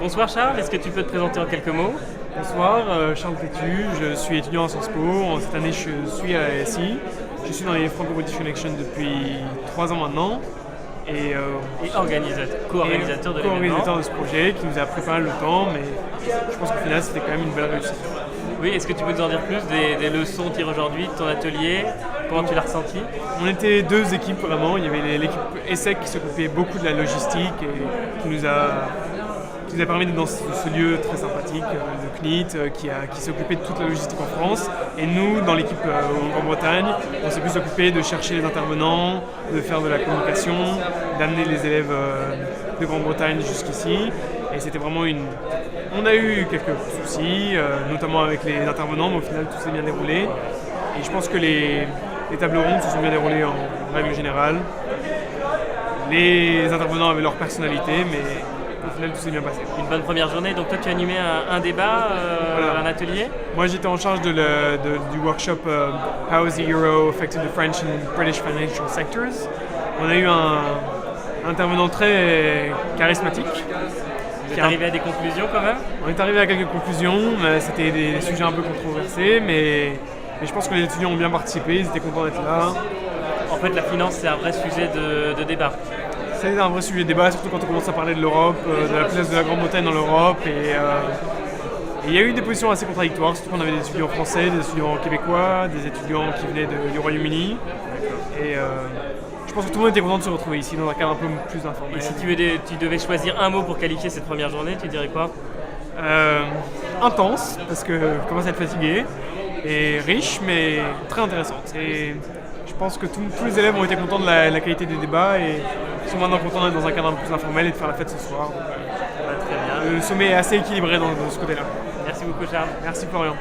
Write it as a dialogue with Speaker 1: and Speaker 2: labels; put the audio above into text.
Speaker 1: Bonsoir Charles, est-ce que tu peux te présenter en quelques mots?
Speaker 2: Bonsoir, Charles Pétu, je suis étudiant à Sciences Po. Cette année, je suis à la SI. Je suis dans les Franco-British Connection depuis 3 ans maintenant.
Speaker 1: Et co-organisateur de l'événement.
Speaker 2: Co-organisateur de ce projet qui nous a pris pas mal de temps, mais je pense qu'au final, c'était quand même une belle réussite.
Speaker 1: Oui, est-ce que tu peux nous en dire plus des leçons tirées aujourd'hui de ton atelier? Comment tu l'as ressenti?
Speaker 2: On était deux équipes vraiment. Il y avait l'équipe ESSEC qui s'occupait beaucoup de la logistique et qui nous a permis d'être dans ce lieu très sympathique, le CNIT, qui s'occupait de toute la logistique en France. Et nous, dans l'équipe en Grande-Bretagne, on s'est plus occupé de chercher les intervenants, de faire de la communication, d'amener les élèves de Grande-Bretagne jusqu'ici. Et c'était vraiment On a eu quelques soucis, notamment avec les intervenants, mais au final, tout s'est bien déroulé. Et je pense que les tables rondes se sont bien déroulées en règle générale. Les intervenants avaient leur personnalité, mais au final, tout s'est bien passé.
Speaker 1: Une bonne première journée. Donc toi, tu as animé un débat,
Speaker 2: Voilà.
Speaker 1: un atelier.
Speaker 2: Moi, j'étais en charge du workshop How has the Euro affected the French and British financial sectors. On a eu un intervenant très charismatique.
Speaker 1: Vous êtes arrivé à des conclusions quand même?
Speaker 2: On est arrivé à quelques conclusions, mais c'était des sujets un peu controversés, mais je pense que les étudiants ont bien participé, ils étaient contents d'être là.
Speaker 1: En fait, la finance, c'est un vrai sujet de débat.
Speaker 2: C'est un vrai sujet de débat, surtout quand on commence à parler de l'Europe, de la place de la Grande-Bretagne dans l'Europe. Et il y a eu des positions assez contradictoires, surtout qu'on avait des étudiants français, des étudiants québécois, des étudiants qui venaient du Royaume-Uni. Et je pense que tout le monde était content de se retrouver ici dans un cadre un peu plus informel.
Speaker 1: Et si tu devais choisir un mot pour qualifier cette première journée, tu dirais quoi?
Speaker 2: Intense, parce que je commence à être fatigué, et riche, mais très intéressante. Et je pense que tous les élèves ont été contents de la qualité des débats et sont maintenant contents d'être dans un cadre un peu plus informel et de faire la fête ce soir.
Speaker 1: Très bien.
Speaker 2: Le sommet est assez équilibré dans ce côté-là.
Speaker 1: Merci beaucoup Charles.
Speaker 2: Merci Florian.